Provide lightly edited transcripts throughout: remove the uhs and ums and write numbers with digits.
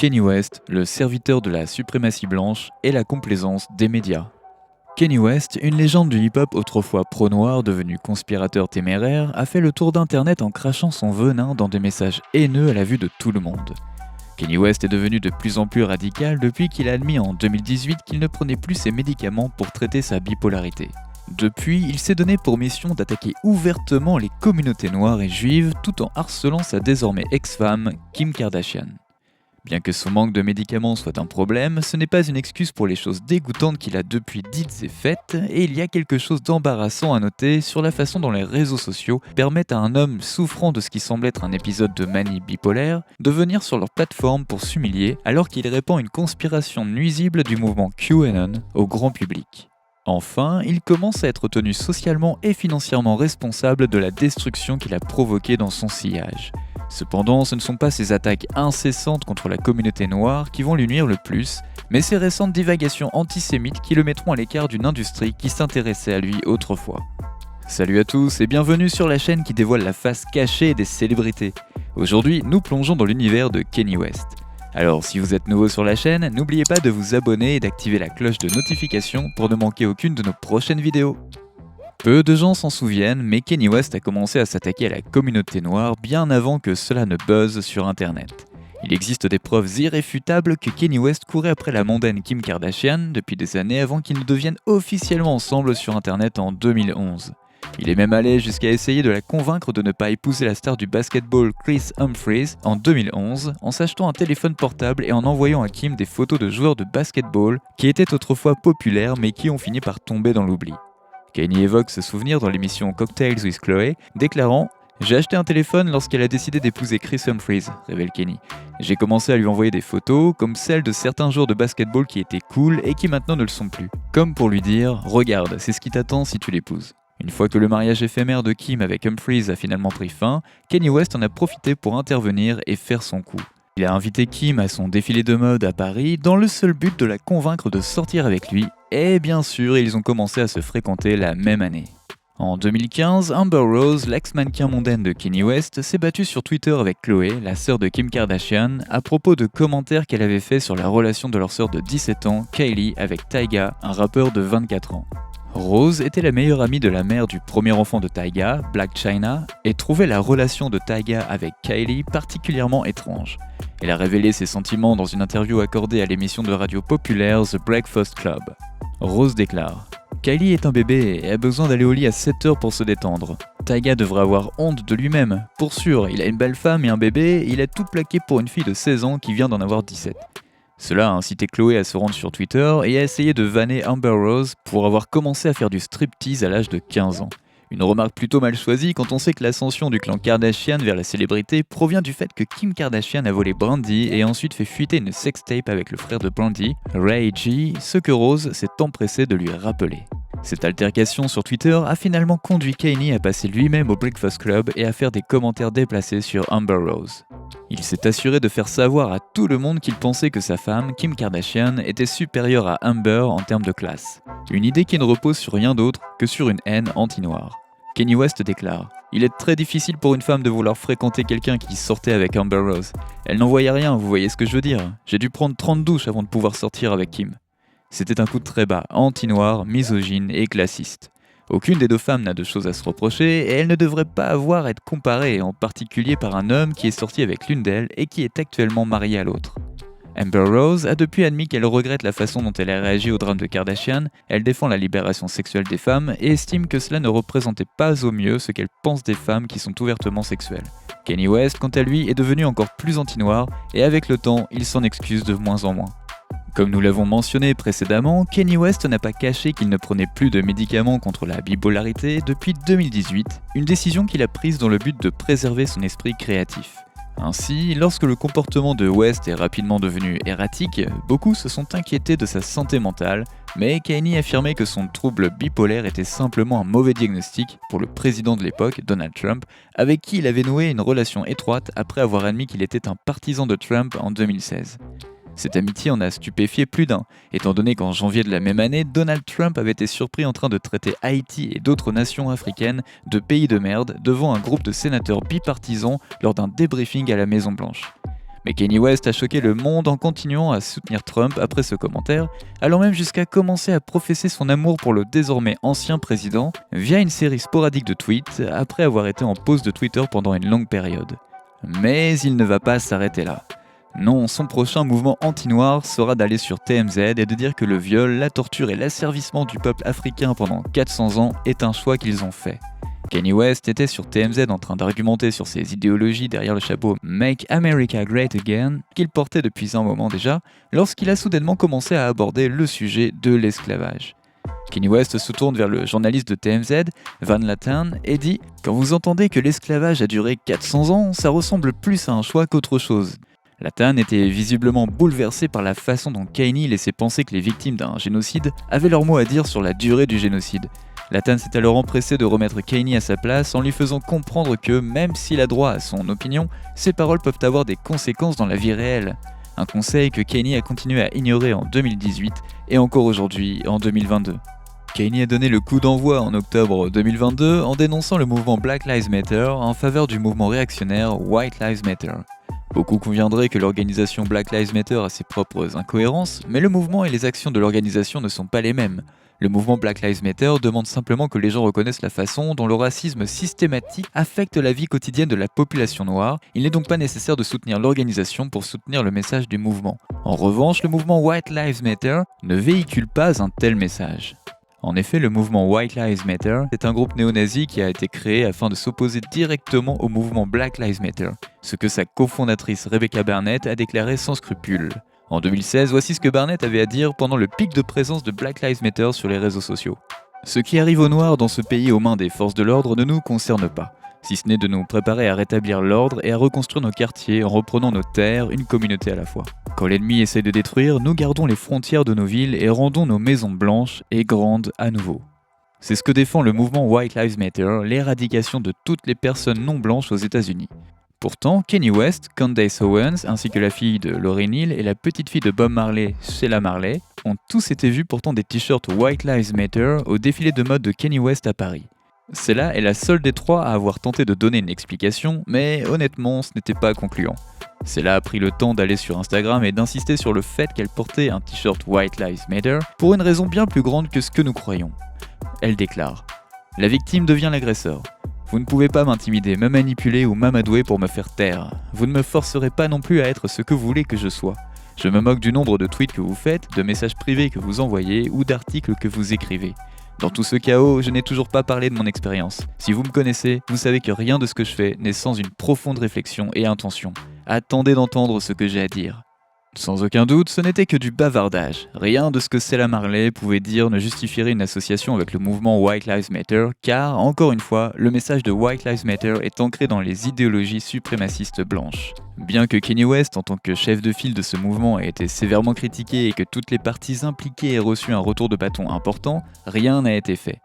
Kanye West, le serviteur de la suprématie blanche et la complaisance des médias. Kanye West, une légende du hip-hop autrefois pro-noir devenu conspirateur téméraire, a fait le tour d'internet en crachant son venin dans des messages haineux à la vue de tout le monde. Kanye West est devenu de plus en plus radical depuis qu'il a admis en 2018 qu'il ne prenait plus ses médicaments pour traiter sa bipolarité. Depuis, il s'est donné pour mission d'attaquer ouvertement les communautés noires et juives tout en harcelant sa désormais ex-femme, Kim Kardashian. Bien que son manque de médicaments soit un problème, ce n'est pas une excuse pour les choses dégoûtantes qu'il a depuis dites et faites, et il y a quelque chose d'embarrassant à noter sur la façon dont les réseaux sociaux permettent à un homme souffrant de ce qui semble être un épisode de manie bipolaire de venir sur leur plateforme pour s'humilier alors qu'il répand une conspiration nuisible du mouvement QAnon au grand public. Enfin, il commence à être tenu socialement et financièrement responsable de la destruction qu'il a provoquée dans son sillage. Cependant, ce ne sont pas ses attaques incessantes contre la communauté noire qui vont lui nuire le plus, mais ses récentes divagations antisémites qui le mettront à l'écart d'une industrie qui s'intéressait à lui autrefois. Salut à tous et bienvenue sur la chaîne qui dévoile la face cachée des célébrités. Aujourd'hui, nous plongeons dans l'univers de Kanye West. Alors si vous êtes nouveau sur la chaîne, n'oubliez pas de vous abonner et d'activer la cloche de notification pour ne manquer aucune de nos prochaines vidéos. Peu de gens s'en souviennent, mais Kanye West a commencé à s'attaquer à la communauté noire bien avant que cela ne buzz sur internet. Il existe des preuves irréfutables que Kanye West courait après la mondaine Kim Kardashian depuis des années avant qu'ils ne deviennent officiellement ensemble sur internet en 2011. Il est même allé jusqu'à essayer de la convaincre de ne pas épouser la star du basketball Kris Humphries en 2011 en s'achetant un téléphone portable et en envoyant à Kim des photos de joueurs de basketball qui étaient autrefois populaires mais qui ont fini par tomber dans l'oubli. Kanye évoque ce souvenir dans l'émission Cocktails with Chloé, déclarant « J'ai acheté un téléphone lorsqu'elle a décidé d'épouser Kris Humphries », révèle Kanye. « J'ai commencé à lui envoyer des photos, comme celles de certains joueurs de basketball qui étaient cool et qui maintenant ne le sont plus. Comme pour lui dire « Regarde, c'est ce qui t'attend si tu l'épouses ». Une fois que le mariage éphémère de Kim avec Humphries a finalement pris fin, Kanye West en a profité pour intervenir et faire son coup. Il a invité Kim à son défilé de mode à Paris dans le seul but de la convaincre de sortir avec lui, et bien sûr, ils ont commencé à se fréquenter la même année. En 2015, Amber Rose, l'ex-mannequin mondaine de Kanye West, s'est battue sur Twitter avec Khloé, la sœur de Kim Kardashian, à propos de commentaires qu'elle avait faits sur la relation de leur sœur de 17 ans, Kylie, avec Tyga, un rappeur de 24 ans. Rose était la meilleure amie de la mère du premier enfant de Tyga, Blac Chyna, et trouvait la relation de Tyga avec Kylie particulièrement étrange. Elle a révélé ses sentiments dans une interview accordée à l'émission de radio populaire The Breakfast Club. Rose déclare « Kylie est un bébé et a besoin d'aller au lit à 7 heures pour se détendre. Tyga devrait avoir honte de lui-même. Pour sûr, il a une belle femme et un bébé, il a tout plaqué pour une fille de 16 ans qui vient d'en avoir 17. » Cela a incité Khloé à se rendre sur Twitter et à essayer de vanner Amber Rose pour avoir commencé à faire du striptease à l'âge de 15 ans. Une remarque plutôt mal choisie quand on sait que l'ascension du clan Kardashian vers la célébrité provient du fait que Kim Kardashian a volé Brandy et ensuite fait fuiter une sextape avec le frère de Brandy, Ray J, ce que Rose s'est empressée de lui rappeler. Cette altercation sur Twitter a finalement conduit Kanye à passer lui-même au Breakfast Club et à faire des commentaires déplacés sur Amber Rose. Il s'est assuré de faire savoir à tout le monde qu'il pensait que sa femme, Kim Kardashian, était supérieure à Amber en termes de classe. Une idée qui ne repose sur rien d'autre que sur une haine anti-noire. Kanye West déclare « Il est très difficile pour une femme de vouloir fréquenter quelqu'un qui sortait avec Amber Rose. Elle n'en voyait rien, vous voyez ce que je veux dire. J'ai dû prendre 30 douches avant de pouvoir sortir avec Kim. » C'était un coup très bas, anti-noir, misogyne et classiste. Aucune des deux femmes n'a de choses à se reprocher et elle ne devrait pas avoir à être comparée, en particulier par un homme qui est sorti avec l'une d'elles et qui est actuellement marié à l'autre. Amber Rose a depuis admis qu'elle regrette la façon dont elle a réagi au drame de Kardashian, elle défend la libération sexuelle des femmes et estime que cela ne représentait pas au mieux ce qu'elle pense des femmes qui sont ouvertement sexuelles. Kanye West, quant à lui, est devenu encore plus anti-noir et avec le temps, il s'en excuse de moins en moins. Comme nous l'avons mentionné précédemment, Kanye West n'a pas caché qu'il ne prenait plus de médicaments contre la bipolarité depuis 2018, une décision qu'il a prise dans le but de préserver son esprit créatif. Ainsi, lorsque le comportement de West est rapidement devenu erratique, beaucoup se sont inquiétés de sa santé mentale, mais Kanye affirmait que son trouble bipolaire était simplement un mauvais diagnostic pour le président de l'époque, Donald Trump, avec qui il avait noué une relation étroite après avoir admis qu'il était un partisan de Trump en 2016. Cette amitié en a stupéfié plus d'un, étant donné qu'en janvier de la même année, Donald Trump avait été surpris en train de traiter Haïti et d'autres nations africaines de pays de merde devant un groupe de sénateurs bipartisans lors d'un débriefing à la Maison Blanche. Mais Kanye West a choqué le monde en continuant à soutenir Trump après ce commentaire, allant même jusqu'à commencer à professer son amour pour le désormais ancien président via une série sporadique de tweets après avoir été en pause de Twitter pendant une longue période. Mais il ne va pas s'arrêter là. Non, son prochain mouvement anti-noir sera d'aller sur TMZ et de dire que le viol, la torture et l'asservissement du peuple africain pendant 400 ans est un choix qu'ils ont fait. Kanye West était sur TMZ en train d'argumenter sur ses idéologies derrière le chapeau Make America Great Again qu'il portait depuis un moment déjà, lorsqu'il a soudainement commencé à aborder le sujet de l'esclavage. Kanye West se tourne vers le journaliste de TMZ, Van Lathan, et dit « Quand vous entendez que l'esclavage a duré 400 ans, ça ressemble plus à un choix qu'autre chose. » Lathan était visiblement bouleversé par la façon dont Kanye laissait penser que les victimes d'un génocide avaient leur mot à dire sur la durée du génocide. Lathan s'est alors empressé de remettre Kanye à sa place en lui faisant comprendre que, même s'il a droit à son opinion, ses paroles peuvent avoir des conséquences dans la vie réelle. Un conseil que Kanye a continué à ignorer en 2018 et encore aujourd'hui en 2022. Kanye a donné le coup d'envoi en octobre 2022 en dénonçant le mouvement Black Lives Matter en faveur du mouvement réactionnaire White Lives Matter. Beaucoup conviendraient que l'organisation Black Lives Matter a ses propres incohérences, mais le mouvement et les actions de l'organisation ne sont pas les mêmes. Le mouvement Black Lives Matter demande simplement que les gens reconnaissent la façon dont le racisme systématique affecte la vie quotidienne de la population noire. Il n'est donc pas nécessaire de soutenir l'organisation pour soutenir le message du mouvement. En revanche, le mouvement White Lives Matter ne véhicule pas un tel message. En effet, le mouvement White Lives Matter est un groupe néo-nazi qui a été créé afin de s'opposer directement au mouvement Black Lives Matter, ce que sa cofondatrice Rebecca Barnett a déclaré sans scrupule. En 2016, voici ce que Barnett avait à dire pendant le pic de présence de Black Lives Matter sur les réseaux sociaux. « Ce qui arrive aux Noirs dans ce pays aux mains des forces de l'ordre ne nous concerne pas, si ce n'est de nous préparer à rétablir l'ordre et à reconstruire nos quartiers en reprenant nos terres, une communauté à la fois. Quand l'ennemi essaie de détruire, nous gardons les frontières de nos villes et rendons nos maisons blanches et grandes à nouveau. » C'est ce que défend le mouvement White Lives Matter, l'éradication de toutes les personnes non blanches aux États-Unis. Pourtant, Kanye West, Candace Owens, ainsi que la fille de Lauryn Hill et la petite fille de Bob Marley, Sheila Marley, ont tous été vus portant des t-shirts White Lives Matter au défilé de mode de Kanye West à Paris. Sheila est la seule des trois à avoir tenté de donner une explication, mais honnêtement, ce n'était pas concluant. Sheila a pris le temps d'aller sur Instagram et d'insister sur le fait qu'elle portait un t-shirt White Lives Matter pour une raison bien plus grande que ce que nous croyons. Elle déclare « La victime devient l'agresseur. Vous ne pouvez pas m'intimider, me manipuler ou m'amadouer pour me faire taire. Vous ne me forcerez pas non plus à être ce que vous voulez que je sois. Je me moque du nombre de tweets que vous faites, de messages privés que vous envoyez ou d'articles que vous écrivez. Dans tout ce chaos, je n'ai toujours pas parlé de mon expérience. Si vous me connaissez, vous savez que rien de ce que je fais n'est sans une profonde réflexion et intention. Attendez d'entendre ce que j'ai à dire. » Sans aucun doute, ce n'était que du bavardage. Rien de ce que Sheila Marley pouvait dire ne justifierait une association avec le mouvement White Lives Matter, car, encore une fois, le message de White Lives Matter est ancré dans les idéologies suprémacistes blanches. Bien que Kanye West, en tant que chef de file de ce mouvement, ait été sévèrement critiqué et que toutes les parties impliquées aient reçu un retour de bâton important, rien n'a été fait.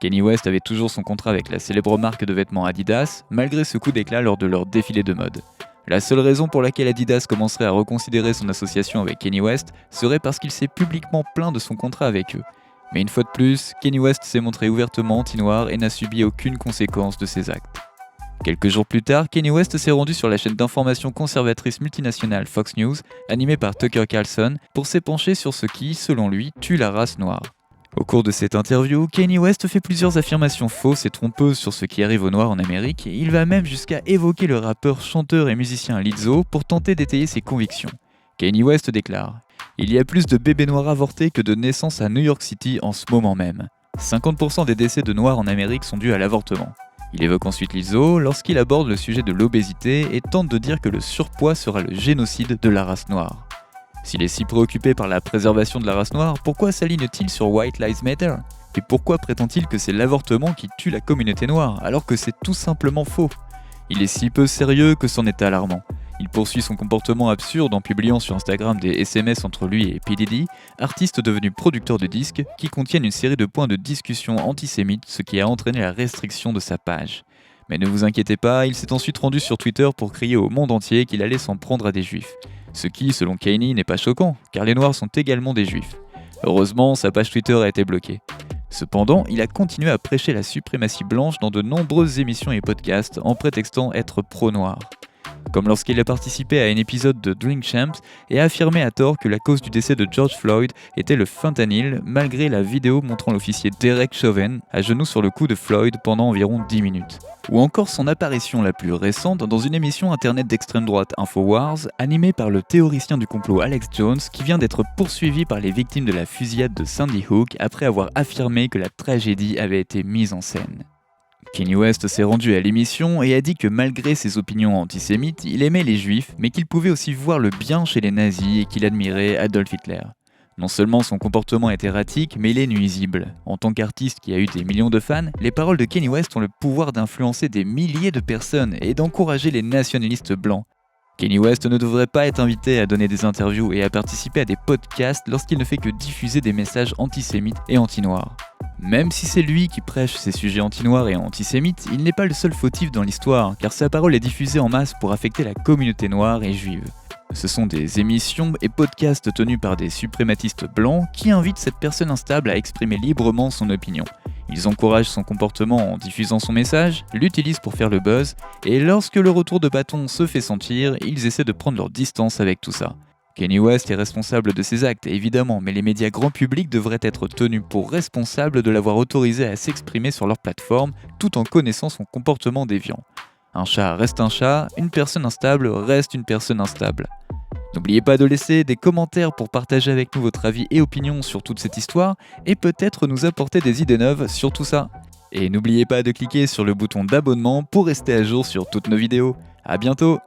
Kanye West avait toujours son contrat avec la célèbre marque de vêtements Adidas, malgré ce coup d'éclat lors de leur défilé de mode. La seule raison pour laquelle Adidas commencerait à reconsidérer son association avec Kanye West serait parce qu'il s'est publiquement plaint de son contrat avec eux. Mais une fois de plus, Kanye West s'est montré ouvertement anti-noir et n'a subi aucune conséquence de ses actes. Quelques jours plus tard, Kanye West s'est rendu sur la chaîne d'information conservatrice multinationale Fox News, animée par Tucker Carlson, pour s'épancher sur ce qui, selon lui, tue la race noire. Au cours de cette interview, Kanye West fait plusieurs affirmations fausses et trompeuses sur ce qui arrive aux Noirs en Amérique, et il va même jusqu'à évoquer le rappeur, chanteur et musicien Lizzo pour tenter d'étayer ses convictions. Kanye West déclare « Il y a plus de bébés noirs avortés que de naissances à New York City en ce moment même. 50% des décès de Noirs en Amérique sont dus à l'avortement. » Il évoque ensuite Lizzo lorsqu'il aborde le sujet de l'obésité et tente de dire que le surpoids sera le génocide de la race noire. S'il est si préoccupé par la préservation de la race noire, pourquoi s'aligne-t-il sur White Lives Matter? Et pourquoi prétend-il que c'est l'avortement qui tue la communauté noire, alors que c'est tout simplement faux? Il est si peu sérieux que c'en est alarmant. Il poursuit son comportement absurde en publiant sur Instagram des SMS entre lui et P. Diddy, artiste devenu producteur de disques, qui contiennent une série de points de discussion antisémites, ce qui a entraîné la restriction de sa page. Mais ne vous inquiétez pas, il s'est ensuite rendu sur Twitter pour crier au monde entier qu'il allait s'en prendre à des juifs. Ce qui, selon Kanye, n'est pas choquant, car les Noirs sont également des Juifs. Heureusement, sa page Twitter a été bloquée. Cependant, il a continué à prêcher la suprématie blanche dans de nombreuses émissions et podcasts en prétextant être pro-noir. comme lorsqu'il a participé à un épisode de Drink Champs et a affirmé à tort que la cause du décès de George Floyd était le fentanyl, malgré la vidéo montrant l'officier Derek Chauvin à genoux sur le cou de Floyd pendant environ 10 minutes. Ou encore son apparition la plus récente dans une émission internet d'extrême droite Infowars, animée par le théoricien du complot Alex Jones, qui vient d'être poursuivi par les victimes de la fusillade de Sandy Hook après avoir affirmé que la tragédie avait été mise en scène. Kanye West s'est rendu à l'émission et a dit que malgré ses opinions antisémites, il aimait les juifs, mais qu'il pouvait aussi voir le bien chez les nazis et qu'il admirait Adolf Hitler. Non seulement son comportement est erratique, mais il est nuisible. En tant qu'artiste qui a eu des millions de fans, les paroles de Kanye West ont le pouvoir d'influencer des milliers de personnes et d'encourager les nationalistes blancs. Kanye West ne devrait pas être invité à donner des interviews et à participer à des podcasts lorsqu'il ne fait que diffuser des messages antisémites et anti-noirs. Même si c'est lui qui prêche ces sujets anti-noirs et antisémites, il n'est pas le seul fautif dans l'histoire, car sa parole est diffusée en masse pour affecter la communauté noire et juive. Ce sont des émissions et podcasts tenus par des suprématistes blancs qui invitent cette personne instable à exprimer librement son opinion. Ils encouragent son comportement en diffusant son message, l'utilisent pour faire le buzz, et lorsque le retour de bâton se fait sentir, ils essaient de prendre leur distance avec tout ça. Kanye West est responsable de ses actes, évidemment, mais les médias grand public devraient être tenus pour responsables de l'avoir autorisé à s'exprimer sur leur plateforme, tout en connaissant son comportement déviant. Un chat reste un chat, une personne instable reste une personne instable. N'oubliez pas de laisser des commentaires pour partager avec nous votre avis et opinion sur toute cette histoire, et peut-être nous apporter des idées neuves sur tout ça. Et n'oubliez pas de cliquer sur le bouton d'abonnement pour rester à jour sur toutes nos vidéos. À bientôt!